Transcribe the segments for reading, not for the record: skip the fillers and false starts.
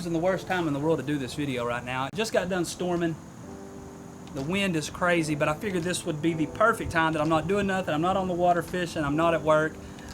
choosing the worst time in the world to do this video right now. It just got done storming. The wind is crazy, but I figured this would be the perfect time that I'm not doing nothing. I'm not on the water fishing. I'm not at work.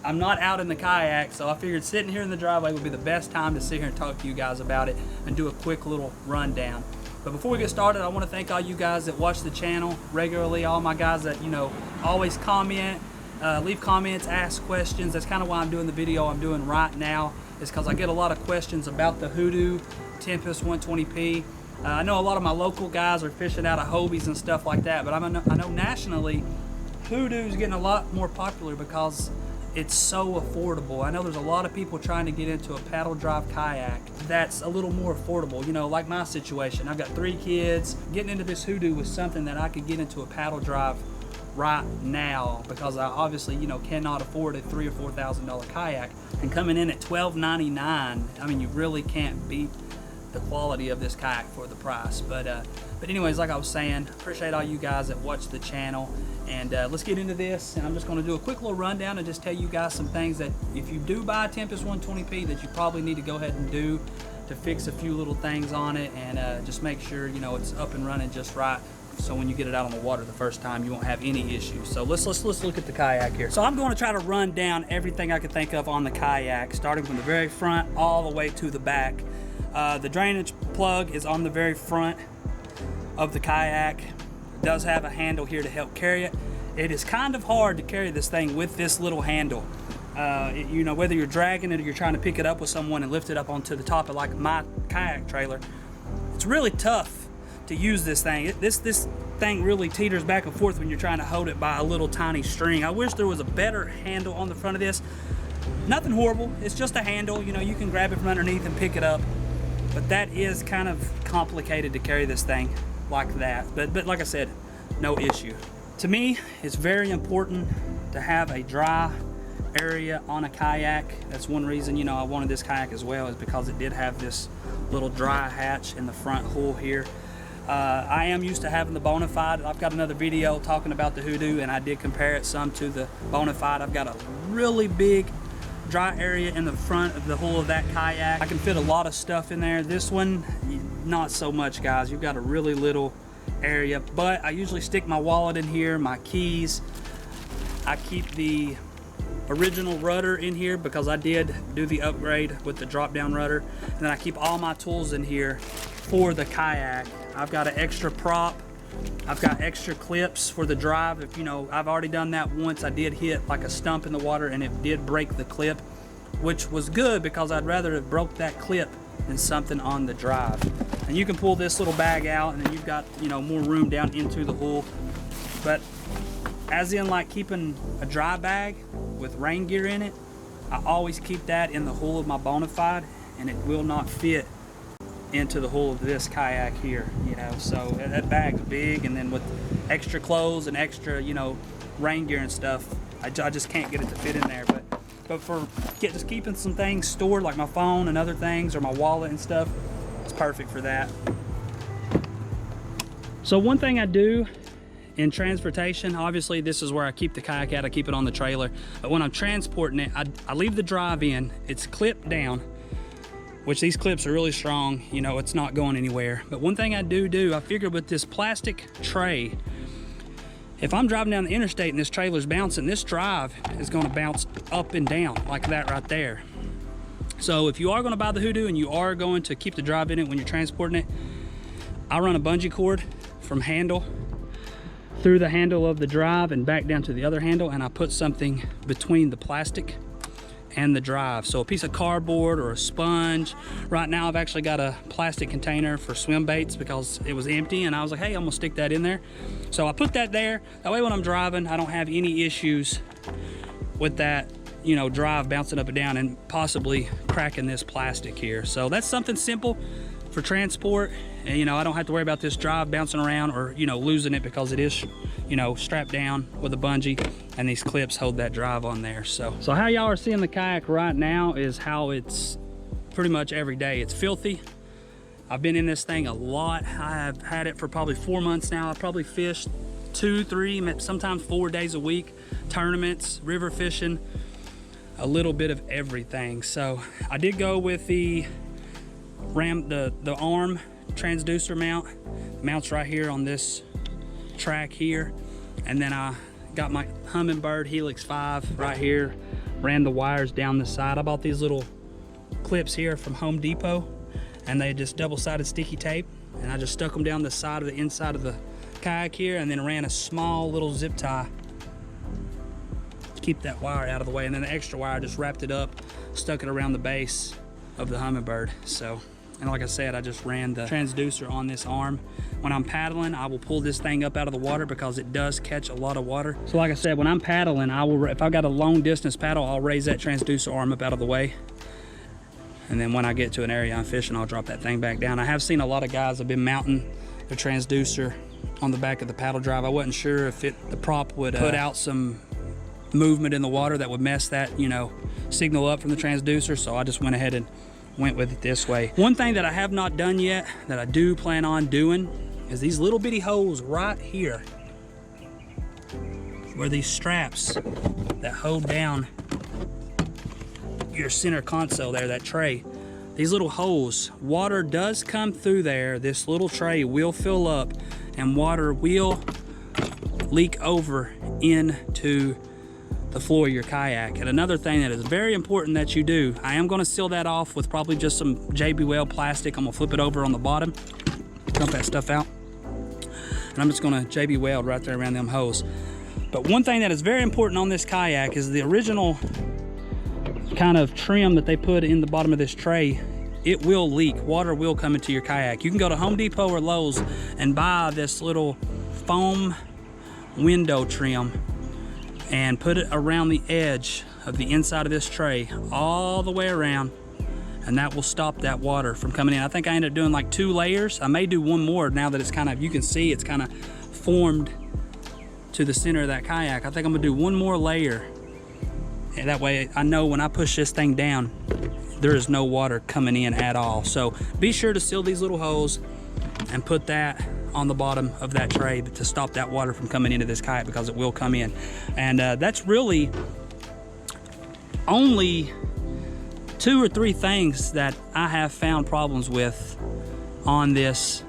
I'm not out in the kayak, so I figured sitting here in the driveway would be the best time to sit here and talk to you guys about it and do a quick little rundown. But before we get started, I want to thank all you guys that watch the channel regularly, all my guys that, you know, always comment, leave comments, ask questions. That's kind of why I'm doing the video I'm doing right now, is because I get a lot of questions about the Hoodoo Tempest 120P. I know a lot of my local guys are fishing out of Hobies and stuff like that, but I know nationally, Hoodoo is getting a lot more popular because it's so affordable. I know there's a lot of people trying to get into a paddle drive kayak that's a little more affordable. You know, like my situation. I've got 3 kids. Getting into this Hoodoo was something that I could get into a paddle drive right now because I obviously, you know, cannot afford a $3,000 or $4,000 kayak. And coming in at $12.99, I mean, you really can't beat the quality of this kayak for the price. But anyways, like I was saying, appreciate all you guys that watch the channel, and let's get into this. And I'm just going to do a quick little rundown and just tell you guys some things that if you do buy a Tempest 120P that you probably need to go ahead and do to fix a few little things on it, and just make sure, you know, it's up and running just right, so when you get it out on the water the first time you won't have any issues. So let's look at the kayak here. So I'm going to try to run down everything I can think of on the kayak, starting from the very front all the way to the back. The drainage plug is on the very front of the kayak. It does have a handle here to help carry it. It is kind of hard to carry this thing with this little handle. You know, whether you're dragging it or you're trying to pick it up with someone and lift it up onto the top of like my kayak trailer, it's really tough to use this thing. This thing really teeters back and forth when you're trying to hold it by a little tiny string. I wish there was a better handle on the front of this. Nothing horrible, it's just a handle. You know, you can grab it from underneath and pick it up. But that is kind of complicated to carry this thing like that. But like I said, no issue. To me, it's very important to have a dry area on a kayak. That's one reason, you know, I wanted this kayak as well, is because it did have this little dry hatch in the front hull here. I am used to having the Bonafide. I've got another video talking about the Hoodoo, and I did compare it some to the Bonafide. I've got a really big dry area in the front of the hull of that kayak. I can fit a lot of stuff in there. This one, not so much, guys. You've got a really little area, but I usually stick my wallet in here, my keys. I keep the original rudder in here because I did do the upgrade with the drop down rudder, and then I keep all my tools in here for the kayak. I've got an extra prop. I've got extra clips for the drive. If you know, I've already done that once. I did hit like a stump in the water and it did break the clip, which was good because I'd rather have broke that clip than something on the drive. And you can pull this little bag out and then you've got, you know, more room down into the hull. But as in like keeping a dry bag with rain gear in it, I always keep that in the hull of my Bonafide, and it will not fit into the hull of this kayak here, you know. So that bag's big, and then with extra clothes and extra, you know, rain gear and stuff, I just can't get it to fit in there. But for just keeping some things stored, like my phone and other things, or my wallet and stuff, it's perfect for that. So one thing I do in transportation, obviously this is where I keep the kayak at. I keep it on the trailer, but when I'm transporting it, I leave the drive in. It's clipped down, which these clips are really strong, you know, it's not going anywhere. But one thing I do, I figured with this plastic tray, if I'm driving down the interstate and this trailer's bouncing, this drive is gonna bounce up and down like that right there. So if you are gonna buy the Hoodoo and you are going to keep the drive in it when you're transporting it, I run a bungee cord from handle through the handle of the drive and back down to the other handle, and I put something between the plastic and the drive. So a piece of cardboard or a sponge. Right now I've actually got a plastic container for swim baits because it was empty, and I was like, hey, I'm gonna stick that in there. So I put that there. That way when I'm driving, I don't have any issues with that, you know, drive bouncing up and down and possibly cracking this plastic here. So that's something simple for transport, and you know, I don't have to worry about this drive bouncing around or, you know, losing it because it is, you know, strapped down with a bungee, and these clips hold that drive on there. So how y'all are seeing the kayak right now is how it's pretty much every day. It's filthy. I've been in this thing a lot. I have had it for probably 4 months now. I probably fished 2, 3, sometimes 4 days a week, tournaments, river fishing, a little bit of everything. So I did go with the ram the arm transducer mount. Mounts right here on this track here. And then I got my Humminbird Helix 5 right here. Ran the wires down the side. I bought these little clips here from Home Depot, and they just double-sided sticky tape, and I just stuck them down the side of the inside of the kayak here, and then ran a small little zip tie to keep that wire out of the way, and then the extra wire just wrapped it up, stuck it around the base of the Humminbird. So, and like I said, I just ran the transducer on this arm. When I'm paddling, I will pull this thing up out of the water because it does catch a lot of water. So like I said, when I'm paddling, I will, if I've got a long distance paddle, I'll raise that transducer arm up out of the way. And then when I get to an area I'm fishing, I'll drop that thing back down. I have seen a lot of guys have been mounting the transducer on the back of the paddle drive. I wasn't sure if the prop would put out some movement in the water that would mess that, you know, signal up from the transducer. So I just went ahead and went with it this way. One thing that I have not done yet that I do plan on doing is these little bitty holes right here where these straps that hold down your center console there, that tray, these little holes, water does come through there. This little tray will fill up and water will leak over into the floor of your kayak. And another thing that is very important that you do, I am going to seal that off with probably just some JB Weld plastic. I'm going to flip it over on the bottom, dump that stuff out, and I'm just going to JB Weld right there around them holes. But one thing that is very important on this kayak is the original kind of trim that they put in the bottom of this tray. It will leak. Water will come into your kayak. You can go to Home Depot or Lowe's and buy this little foam window trim and put it around the edge of the inside of this tray all the way around, and that will stop that water from coming in. I think I ended up doing like 2 layers. I may do one more now that it's kind of, you can see it's kind of formed to the center of that kayak. I think I'm gonna do one more layer, and that way I know when I push this thing down, there is no water coming in at all. So be sure to seal these little holes and put that on the bottom of that tray to stop that water from coming into this kayak, because it will come in. And that's really only 2 or 3 things that I have found problems with on this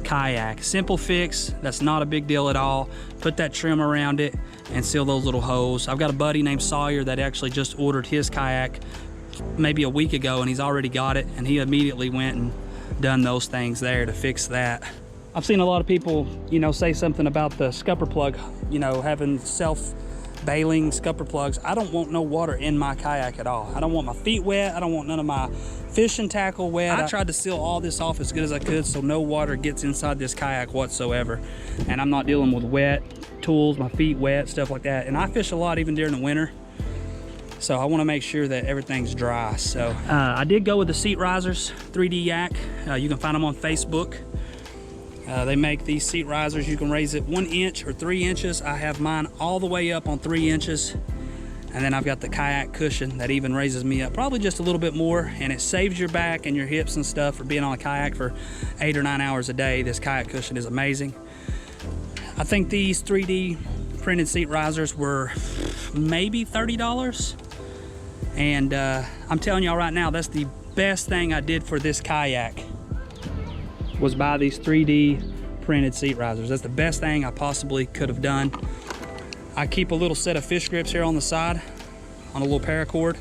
kayak. Simple fix, that's not a big deal at all. Put that trim around it and seal those little holes. I've got a buddy named Sawyer that actually just ordered his kayak maybe a week ago, and he's already got it, and he immediately went and done those things there to fix that. I've seen a lot of people, you know, say something about the Scupper Plug, you know, having self-bailing Scupper Plugs. I don't want no water in my kayak at all. I don't want my feet wet. I don't want none of my fishing tackle wet. I tried to seal all this off as good as I could so no water gets inside this kayak whatsoever. And I'm not dealing with wet tools, my feet wet, stuff like that. And I fish a lot even during the winter, so I want to make sure that everything's dry. So I did go with the seat risers, 3D Yak. You can find them on Facebook. They make these seat risers. You can raise it 1 inch or 3 inches. I have mine all the way up on 3 inches. And then I've got the kayak cushion that even raises me up probably just a little bit more, and it saves your back and your hips and stuff for being on a kayak for 8 or 9 hours a day. This kayak cushion is amazing. I think these 3D printed seat risers were maybe $30. And I'm telling y'all right now, that's the best thing I did for this kayak, was buy these 3D printed seat risers. That's the best thing I possibly could have done. I keep a little set of fish grips here on the side on a little paracord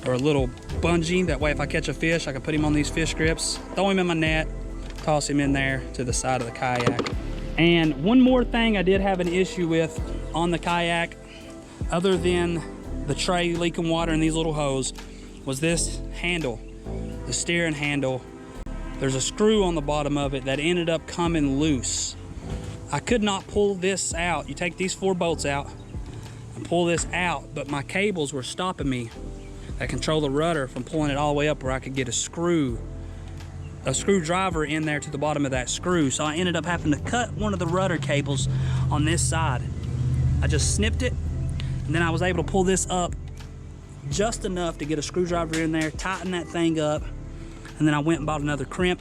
or a little bungee. That way if I catch a fish, I can put him on these fish grips, throw him in my net, toss him in there to the side of the kayak. And one more thing I did have an issue with on the kayak, other than the tray leaking water and these little hose, was this handle, the steering handle. There's a screw on the bottom of it that ended up coming loose. I could not pull this out. You take these 4 bolts out and pull this out, but my cables were stopping me that control the rudder from pulling it all the way up where I could get a screwdriver in there to the bottom of that screw. So I ended up having to cut one of the rudder cables on this side. I just snipped it, and then I was able to pull this up just enough to get a screwdriver in there, tighten that thing up, and then I went and bought another crimp,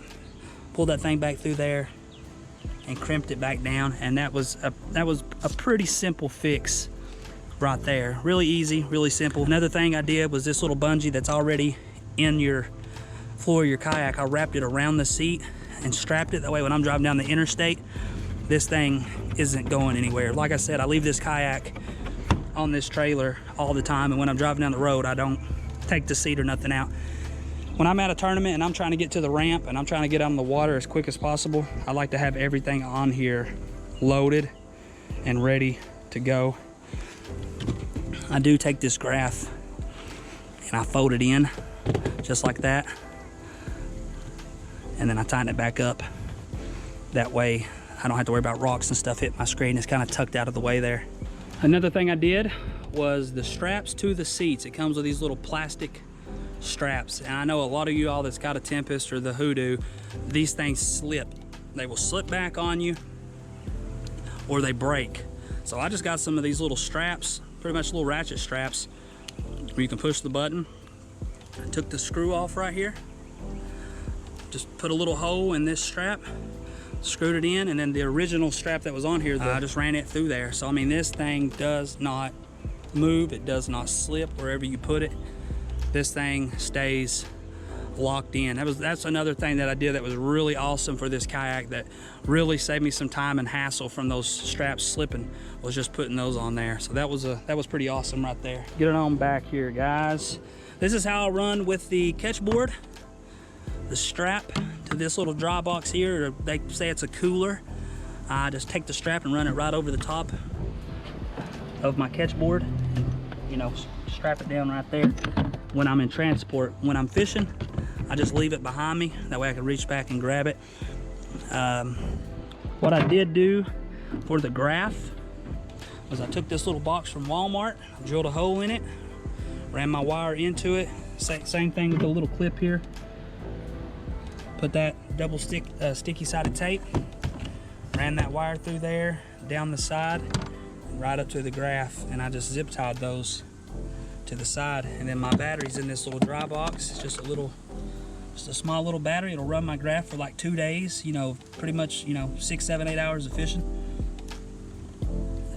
pulled that thing back through there, and crimped it back down. And that was a pretty simple fix right there. Really easy, really simple. Another thing I did was this little bungee that's already in your floor of your kayak, I wrapped it around the seat and strapped it. That way when I'm driving down the interstate, this thing isn't going anywhere. Like I said, I leave this kayak on this trailer all the time, and when I'm driving down the road, I don't take the seat or nothing out. When I'm at a tournament and I'm trying to get to the ramp and I'm trying to get out on the water as quick as possible, I like to have everything on here loaded and ready to go. I do take this graph and I fold it in just like that, and then I tighten it back up. That way I don't have to worry about rocks and stuff hitting my screen. It's kind of tucked out of the way there. Another thing I did was the straps to the seats. It comes with these little plastic straps, and I know a lot of you all that's got a Tempest or the Hoodoo, these things slip. They will slip back on you or they break. So I just got some of these little straps, pretty much little ratchet straps, where you can push the button. I took the screw off right here, just put a little hole in this strap, screwed it in, and then the original strap that was on here, I just ran it through there. So I mean, this thing does not move, it does not slip wherever you put it. This thing stays locked in. That's another thing that I did that was really awesome for this kayak, that really saved me some time and hassle from those straps slipping, was just putting those on there. So that was pretty awesome right there. Get it on back here, guys. This is how I run with the catch board. The strap to this little dry box here, or they say it's a cooler. I just take the strap and run it right over the top of my catch board, and, you know, strap it down right there. When I'm in transport, when I'm fishing, I just leave it behind me. That way I can reach back and grab it. What I did do for the graph was I took this little box from Walmart, drilled a hole in it, ran my wire into it. Same thing with the little clip here. Put that double sticky sided tape, ran that wire through there, down the side, right up to the graph, and I just zip tied those to the side. And then my battery's in this little dry box. It's just a small little battery. It'll run my graph for like 2 days, you know, pretty much, you know, 6, 7, 8 hours of fishing.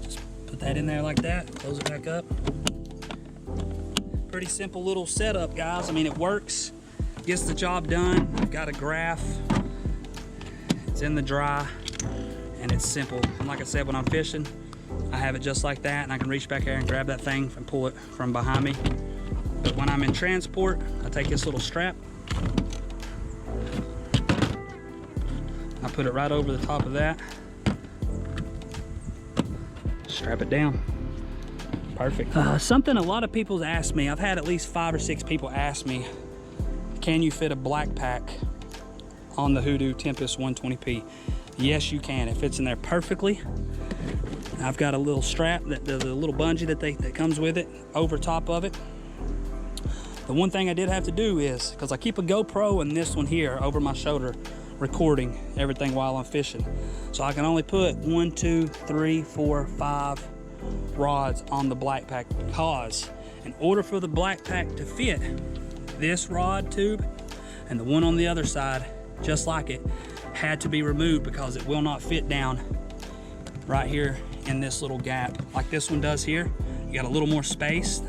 Just put that in there like that, close it back up. Pretty simple little setup, guys. I mean, it works, gets the job done. I've got a graph, it's in the dry, and it's simple. And like I said, when I'm fishing, I have it just like that, and I can reach back here and grab that thing and pull it from behind me. But when I'm in transport, I take this little strap, I put it right over the top of that, strap it down. Perfect. Something a lot of people ask me, I've had at least 5 or 6 people ask me, can you fit a black pack on the Hoodoo Tempest 120P? Yes, you can. It fits in there perfectly. I've got a little strap, the little bungee that comes with it, over top of it. The one thing I did have to do is, because I keep a GoPro and this one here over my shoulder, recording everything while I'm fishing. So I can only put 1, 2, 3, 4, 5 rods on the black pack, because in order for the black pack to fit, this rod tube and the one on the other side, just like it, had to be removed, because it will not fit down right here in this little gap like this one does here. You got a little more space.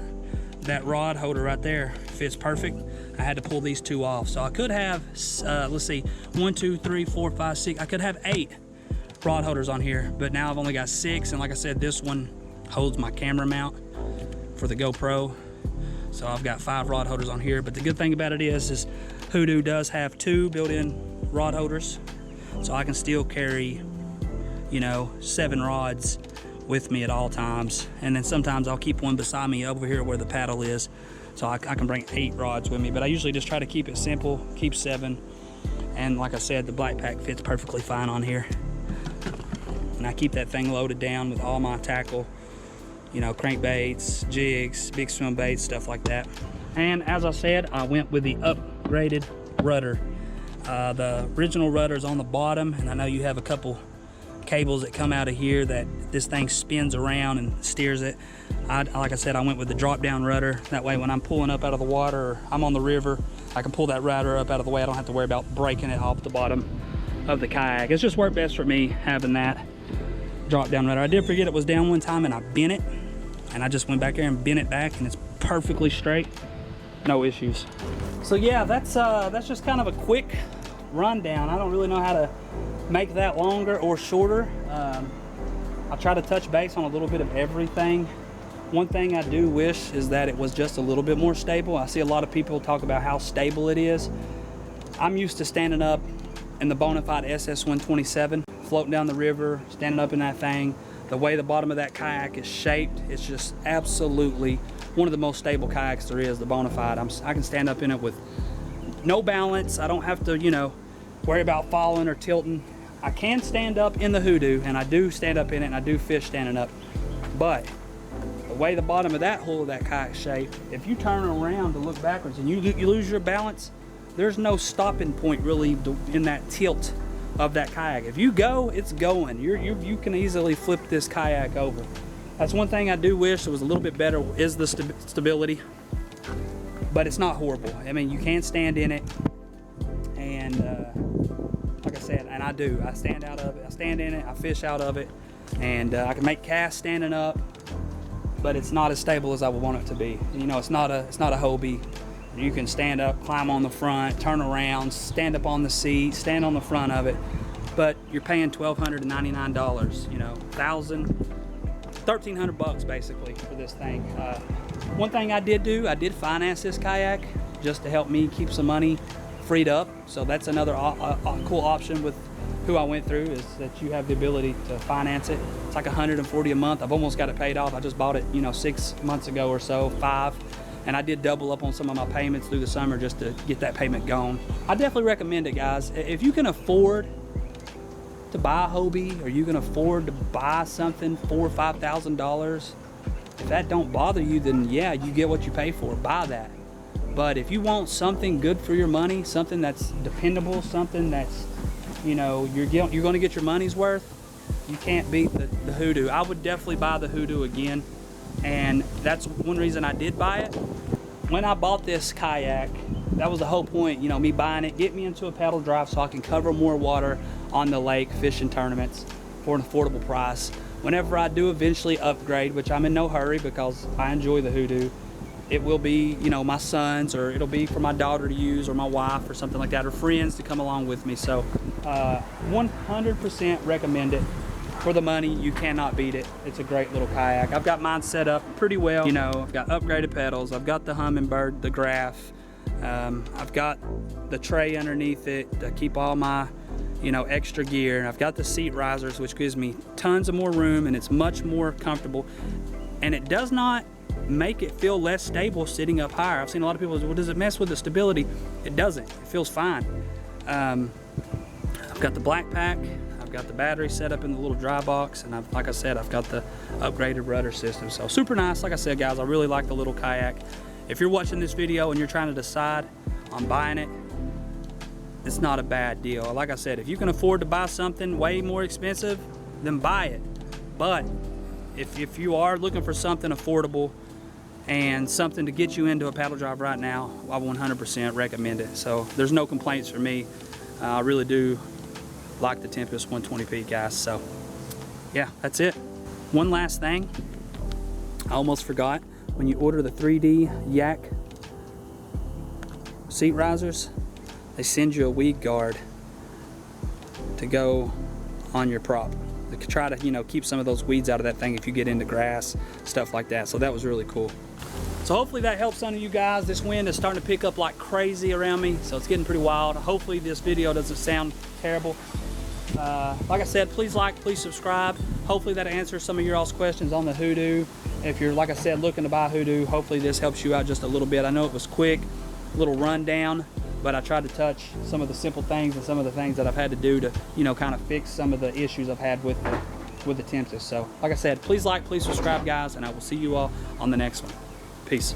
That rod holder right there fits perfect. I had to pull these 2 off. So I could have, let's see, 1, 2, 3, 4, 5, 6. I could have 8 rod holders on here, but now I've only got 6. And like I said, this one holds my camera mount for the GoPro. So I've got 5 rod holders on here. But the good thing about it is Hoodoo does have 2 built-in rod holders. So I can still carry, you know, 7 rods with me at all times. And then sometimes I'll keep one beside me over here where the paddle is, so I can bring 8 rods with me. But I usually just try to keep it simple, keep 7. And like I said, the black pack fits perfectly fine on here. And I keep that thing loaded down with all my tackle, you know, crankbaits, jigs, big swim baits, stuff like that. And as I said, I went with the upgraded rudder. The original rudder is on the bottom, and I know you have a couple cables that come out of here that this thing spins around and steers it. Like I said, I went with the drop down rudder. That way when I'm pulling up out of the water, or I'm on the river, I can pull that rudder up out of the way. I don't have to worry about breaking it off the bottom of the kayak. It's just worked best for me having that drop down rudder. I did forget it was down one time and I bent it, and I just went back there and bent it back, and it's perfectly straight. no issues. So yeah, that's just kind of a quick rundown. I don't really know how to make that longer or shorter. I'll try to touch base on a little bit of everything. One thing I do wish is that it was just a little bit more stable. I see a lot of people talk about how stable it is. I'm used to standing up in the Bonafide SS 127, floating down the river, standing up in that thing. The way the bottom of that kayak is shaped, it's just absolutely one of the most stable kayaks there is, the Bonafide. I can stand up in it with no balance. I don't have to, you know, worry about falling or tilting. I can stand up in the Hoodoo, and I do stand up in it, and I do fish standing up. But the way the bottom of that hull of that kayak shaped, if you turn around to look backwards and you lose your balance, there's no stopping point really in that tilt of that kayak. If you go, it's going. You can easily flip this kayak over. That's one thing I do wish it was a little bit better, is the stability, but it's not horrible. I mean, you can stand in it, and like I said, and I do. I stand out of it. I stand in it. I fish out of it, and I can make casts standing up, but it's not as stable as I would want it to be. You know, it's not a Hobie. You can stand up, climb on the front, turn around, stand up on the seat, stand on the front of it, but you're paying $1,299. You know, $1,300 bucks basically for this thing. One thing I did do, I did finance this kayak just to help me keep some money freed up. So that's another cool option with who I went through, is that you have the ability to finance it. It's like $140 a month. I've almost got it paid off. I just bought it, you know, 6 months ago or so, 5. And I did double up on some of my payments through the summer just to get that payment gone. I definitely recommend it, guys. If you can afford to buy a Hobie, or you can afford to buy something $4,000 or $5,000, if that don't bother you, then yeah, you get what you pay for. Buy that. But if you want something good for your money, something that's dependable, something that's, you know, you're going to get your money's worth, you can't beat the Hoodoo. I would definitely buy the Hoodoo again, and that's one reason I did buy it. When I bought this kayak, that was the whole point, you know, me buying it, get me into a paddle drive so I can cover more water on the lake fishing tournaments for an affordable price. Whenever I do eventually upgrade, which I'm in no hurry because I enjoy the Hoodoo, it will be, you know, my son's, or it'll be for my daughter to use, or my wife, or something like that, or friends to come along with me. So 100% recommend it. For the money, you cannot beat it. It's a great little kayak. I've got mine set up pretty well. You know, I've got upgraded pedals. I've got the Humminbird, the Graph. I've got the tray underneath it to keep all my, you know, extra gear. And I've got the seat risers, which gives me tons of more room, and it's much more comfortable. And it does not make it feel less stable sitting up higher. I've seen a lot of people say, well, does it mess with the stability? It doesn't. It feels fine. I've got the black pack. I've got the battery set up in the little dry box, and like I said, I've got the upgraded rudder system. So super nice. Like I said, guys, I really like the little kayak. If you're watching this video and you're trying to decide on buying it, it's not a bad deal. Like I said, if you can afford to buy something way more expensive, then buy it. But if you are looking for something affordable and something to get you into a paddle drive right now, I 100% recommend it. So there's no complaints for me. I really do like the Tempest 120P, guys. So yeah, that's it. One last thing, I almost forgot. When you order the 3D Yak seat risers, they send you a weed guard to go on your prop. They could try to, you know, keep some of those weeds out of that thing if you get into grass, stuff like that. So that was really cool. So hopefully that helps some of you guys. This wind is starting to pick up like crazy around me, so it's getting pretty wild. Hopefully this video doesn't sound terrible. Like I said, please like, please subscribe. Hopefully that answers some of your all's questions on the Hoodoo. If you're, like I said, looking to buy Hoodoo, hopefully this helps you out just a little bit. I know it was quick, a little rundown, but I tried to touch some of the simple things and some of the things that I've had to do to, you know, kind of fix some of the issues I've had with the Tempest. So like I said, please like, please subscribe, guys, and I will see you all on the next one. Peace.